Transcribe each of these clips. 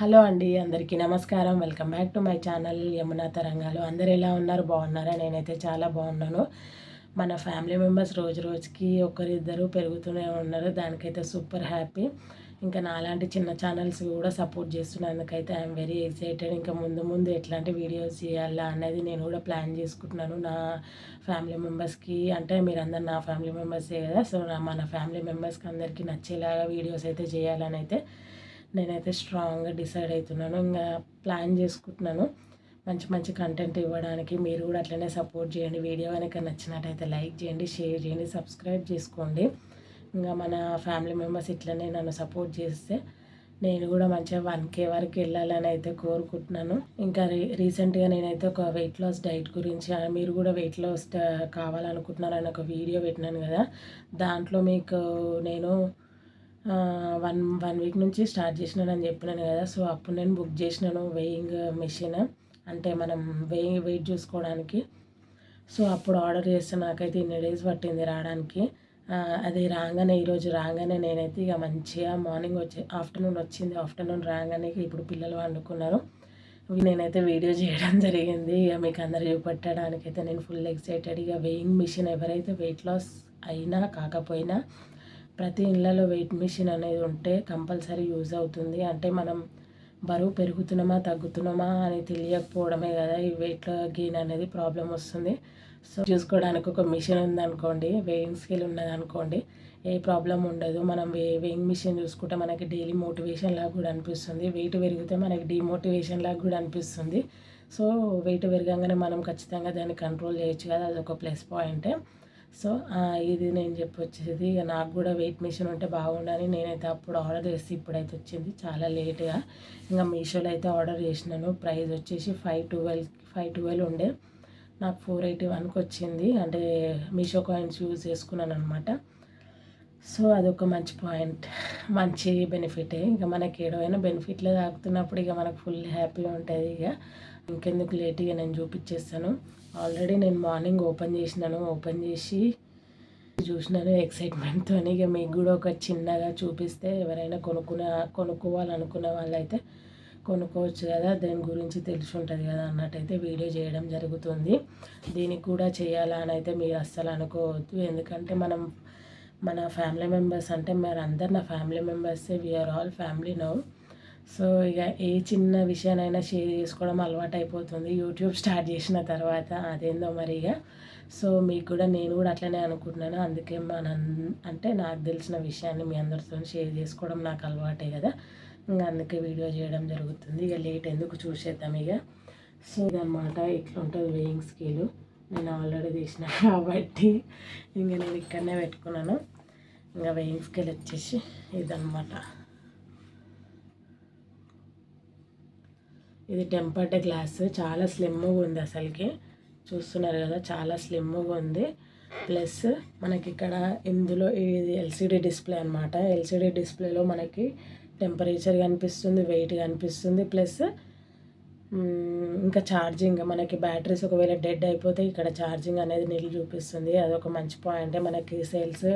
Hello అండి, అందరికీ నమస్కారం. Welcome back to my channel Yamuna తరంగాలు. అందరు ఎలా ఉన్నారు? బాగున్నారా? నేనైతే చాలా బాగున్నాను. మన ఫ్యామిలీ మెంబర్స్ రోజు రోజుకి ఒకరిద్దరు పెరుగుతూనే ఉన్నారు. దానికైతే సూపర్ హ్యాపీ. ఇంకా నాలాంటి చిన్న ఛానల్స్ కూడా సపోర్ట్ చేస్తున్నందుకైతే ఐఎమ్ వెరీ ఎక్సైటెడ్. ఇంకా ముందు ముందు ఎట్లాంటి వీడియోస్ చేయాలా అనేది నేను కూడా ప్లాన్ చేసుకుంటున్నాను. నా ఫ్యామిలీ మెంబర్స్కి అంటే మీరందరు నా ఫ్యామిలీ మెంబర్సే కదా. సో మన ఫ్యామిలీ మెంబర్స్కి అందరికీ నచ్చేలాగా వీడియోస్ అయితే చేయాలని అయితే నేనైతే స్ట్రాంగ్గా డిసైడ్ అవుతున్నాను. ఇంకా ప్లాన్ చేసుకుంటున్నాను మంచి మంచి కంటెంట్ ఇవ్వడానికి. మీరు కూడా అట్లనే సపోర్ట్ చేయండి. వీడియో కనుక నచ్చినట్టయితే లైక్ చేయండి, షేర్ చేయండి, సబ్స్క్రైబ్ చేసుకోండి. ఇంకా మన ఫ్యామిలీ మెంబర్స్ ఇట్లనే నన్ను సపోర్ట్ చేస్తే నేను కూడా మంచిగా 1K వరకు వెళ్ళాలని అయితే కోరుకుంటున్నాను. ఇంకా రీసెంట్గా నేనైతే ఒక వెయిట్ లాస్ డైట్ గురించి, మీరు కూడా వెయిట్ లాస్ కావాలనుకుంటున్నారని ఒక వీడియో పెట్టినాను కదా. దాంట్లో మీకు నేను వన్ వన్ వీక్ నుంచి స్టార్ట్ చేసినానని చెప్పినాను కదా. సో అప్పుడు నేను బుక్ చేసినాను వెయింగ్ మెషిన్, అంటే మనం వెయిట్ చూసుకోవడానికి. సో అప్పుడు ఆర్డర్ చేస్తే నాకైతే ఇన్ని డేస్ పట్టింది రావడానికి. అది రాగానే ఈరోజు రాగానే నేనైతే ఇక మంచిగా మార్నింగ్ ఆఫ్టర్నూన్ వచ్చింది. ఆఫ్టర్నూన్ రాగానే ఇప్పుడు పిల్లలు వండుకున్నారు. నేనైతే వీడియో చేయడం జరిగింది. ఇక మీకు అందరు చూపెట్టడానికి అయితే నేను ఫుల్ ఎక్సైటెడ్. ఇక వెయింగ్ మిషన్ ఎవరైతే వెయిట్ లాస్ అయినా కాకపోయినా ప్రతి ఇళ్ళలో వెయిట్ మిషన్ అనేది ఉంటే కంపల్సరీ యూజ్ అవుతుంది. అంటే మనం బరువు పెరుగుతున్నామా తగ్గుతున్నామా అని తెలియకపోవడమే కదా ఈ వెయిట్ గెయిన్ అనేది ప్రాబ్లం వస్తుంది. సో చూసుకోవడానికి ఒక మిషన్ ఉందనుకోండి, వెయింగ్ స్కేల్ ఉన్నదనుకోండి, ఏ ప్రాబ్లం ఉండదు. మనం వెయింగ్ మిషన్ చూసుకుంటే మనకి డైలీ మోటివేషన్ లాగా కూడా అనిపిస్తుంది. వెయిట్ పెరిగితే మనకి డిమోటివేషన్ లాగా కూడా అనిపిస్తుంది. సో వెయిట్ పెరగంగానే మనం ఖచ్చితంగా దాన్ని కంట్రోల్ చేయొచ్చు కదా, అదొక ప్లస్ పాయింటే. సో ఇది నేను చెప్పొచ్చేది. ఇక నాకు కూడా వెయిట్ మిషన్ ఉంటే బాగుండని నేనైతే అప్పుడు ఆర్డర్ చేసి ఇప్పుడైతే వచ్చింది చాలా లేట్గా. ఇంకా మీషోలో అయితే ఆర్డర్ చేసినాను. ప్రైస్ వచ్చేసి 512 ఉండే, నాకు 481కి వచ్చింది. అంటే మీషో కాయిన్స్ యూజ్ చేసుకున్నాను అనమాట. సో అదొక మంచి పాయింట్, మంచి బెనిఫిటే. ఇక మనకి ఏడవైనా బెనిఫిట్లో తాకుతున్నప్పుడు ఇక మనకు ఫుల్ హ్యాపీగా ఉంటుంది. ఇక ఇంకెందుకు లేట్గా నేను చూపించేస్తాను. ఆల్రెడీ నేను మార్నింగ్ ఓపెన్ చేసినాను. ఓపెన్ చేసి చూసినాను ఎక్సైట్మెంట్తో. ఇక మీకు కూడా ఒక చిన్నగా చూపిస్తే ఎవరైనా కొనుక్కోవాలనుకున్న వాళ్ళైతే కొనుక్కోవచ్చు కదా, దాని గురించి తెలిసి ఉంటుంది కదా అన్నట్టయితే వీడియో చేయడం జరుగుతుంది. దీనికి కూడా చేయాలా అని అయితే మీరు అస్సలు అనుకోవద్దు. ఎందుకంటే మన ఫ్యామిలీ మెంబర్స్ అంటే అందరు నా ఫ్యామిలీ మెంబర్సే. We're all family now. So ఇక ఏ చిన్న విషయానైనా షేర్ చేసుకోవడం అలవాటు అయిపోతుంది యూట్యూబ్ స్టార్ట్ చేసిన తర్వాత. అదేందో మరి ఇక. సో మీకు కూడా నేను కూడా అట్లనే అనుకుంటున్నాను. అందుకే అంటే నాకు తెలిసిన విషయాన్ని మీ అందరితో షేర్ చేసుకోవడం నాకు అలవాటే కదా. ఇంకా అందుకే వీడియో చేయడం జరుగుతుంది. ఇక లేట్ ఎందుకు చూసేద్దాం ఇక. సో ఇదన్నమాట, ఇట్లా ఉంటుంది వెయింగ్ స్కేలు. నేను ఆల్రెడీ తీసిన కాబట్టి ఇంకా నేను ఇక్కడనే పెట్టుకున్నాను. ఇంకా వెయింగ్ స్కేల్ వచ్చేసి ఇదన్నమాట. ఇది టెంపర్డ్ గ్లాస్, చాలా స్లిమ్గా ఉంది. అసలుకి చూస్తున్నారు కదా, చాలా స్లిమ్గా ఉంది. ప్లస్ మనకి ఇక్కడ ఇందులో ఇది ఎల్సిడి డిస్ప్లే అనమాట. ఎల్సిడి డిస్ప్లేలో మనకి టెంపరేచర్ కనిపిస్తుంది, వెయిట్ కనిపిస్తుంది. ప్లస్ ఇంకా ఛార్జింగ్, మనకి బ్యాటరీస్ ఒకవేళ డెడ్ అయిపోతే ఇక్కడ ఛార్జింగ్ అనేది నిల్ చూపిస్తుంది. అదొక మంచి పాయింటే. మనకి సేల్స్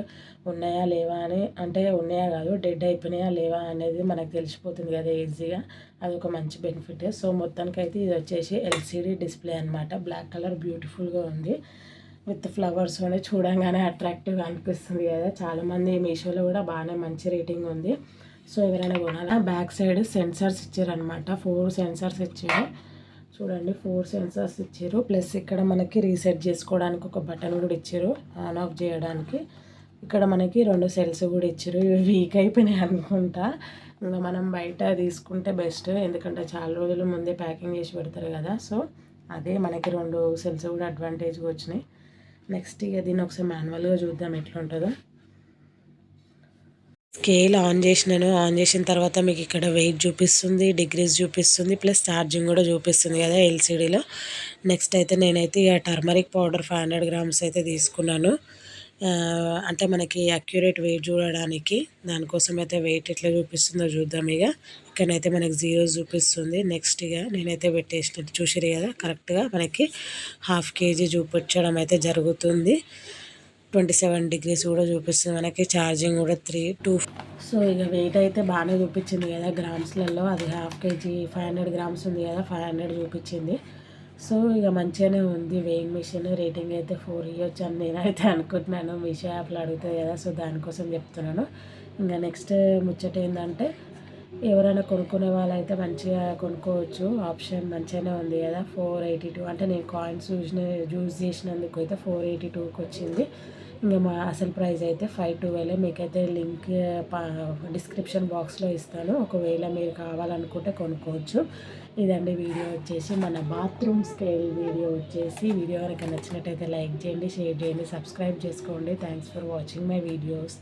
ఉన్నాయా లేవా అని, అంటే ఉన్నాయా కాదు, డెడ్ అయిపోయినాయా లేవా అనేది మనకు తెలిసిపోతుంది కదా ఈజీగా. అదొక మంచి బెనిఫిట్. సో మొత్తానికైతే ఇది వచ్చేసి ఎల్సిడి డిస్ప్లే అనమాట. బ్లాక్ కలర్ బ్యూటిఫుల్గా ఉంది విత్ ఫ్లవర్స్ అనేది చూడంగానే అట్రాక్టివ్గా అనిపిస్తుంది కదా. చాలామంది మీషోలో కూడా బాగానే మంచి రేటింగ్ ఉంది. సో ఎవరైనా కొనాలా. బ్యాక్ సైడ్ సెన్సార్స్ ఇచ్చారనమాట. 4 సెన్సార్స్ ఇచ్చారు చూడండి, 4 సెన్సార్స్ ఇచ్చారు. ప్లస్ ఇక్కడ మనకి రీసెట్ చేసుకోవడానికి ఒక బటన్ కూడా ఇచ్చారు, ఆన్ ఆఫ్ చేయడానికి. ఇక్కడ మనకి 2 సెల్స్ కూడా ఇచ్చారు. ఇవి వీక్ అయిపోయినాయి అనుకుంటా. ఇంకా మనం బయట తీసుకుంటే బెస్ట్, ఎందుకంటే చాలా రోజుల ముందే ప్యాకింగ్ చేసి పెడతారు కదా. సో అదే మనకి 2 సెల్స్ కూడా అడ్వాంటేజ్గా వచ్చినాయి. నెక్స్ట్ ఇక దీన్ని ఒకసారి మాన్యువల్గా చూద్దాం ఎట్లుంటుందో. స్కేల్ ఆన్ చేసినాను. ఆన్ చేసిన తర్వాత మీకు ఇక్కడ వెయిట్ చూపిస్తుంది, డిగ్రీస్ చూపిస్తుంది, ప్లస్ ఛార్జింగ్ కూడా చూపిస్తుంది కదా ఎల్సిడీలో. నెక్స్ట్ అయితే నేనైతే ఇక టర్మరిక్ పౌడర్ 500 గ్రామ్స్ అయితే తీసుకున్నాను. అంటే మనకి అక్యురేట్ వెయిట్ చూడడానికి. దానికోసం అయితే వెయిట్ ఎట్లా చూపిస్తుందో చూద్దాం. ఇక ఇక్కడనైతే మనకి 0 చూపిస్తుంది. నెక్స్ట్ ఇక నేనైతే పెట్టేసినట్టు చూసిరు కదా, కరెక్ట్గా మనకి 1/2 kg చూపించడం అయితే జరుగుతుంది. 27 degrees కూడా చూపిస్తుంది మనకి. ఛార్జింగ్ కూడా 2. సో ఇక వెయిట్ అయితే బాగానే చూపించింది కదా గ్రామ్స్లలో. అది హాఫ్ కేజీ 500 గ్రామ్స్ ఉంది కదా, 500 చూపించింది. సో ఇక మంచిగానే ఉంది వెయింగ్ మిషన్. రేటింగ్ అయితే 4 ఇవ్వచ్చు అని నేనైతే అనుకుంటున్నాను. మీషో యాప్లో అడుగుతుంది కదా, సో దానికోసం చెప్తున్నాను. ఇంకా నెక్స్ట్ ముచ్చట ఏంటంటే, ఎవరైనా కొనుక్కునే వాళ్ళైతే మంచిగా కొనుక్కోవచ్చు. ఆప్షన్ మంచిగానే ఉంది కదా. 482 అంటే నేను కాయిన్స్ యూజ్ చేసినందుకు అయితే 482కి వచ్చింది. ఇంకా మా అసలు ప్రైస్ అయితే 512. మీకైతే లింక్ డిస్క్రిప్షన్ బాక్స్లో ఇస్తాను, ఒకవేళ మీరు కావాలనుకుంటే కొనుక్కోవచ్చు. ఇదండి వీడియో వచ్చేసి మన బాత్రూమ్ స్కేల్ వీడియో వచ్చేసి. వీడియో కనుక నచ్చినట్టయితే లైక్ చేయండి, షేర్ చేయండి, సబ్స్క్రైబ్ చేసుకోండి. Thanks for watching my videos.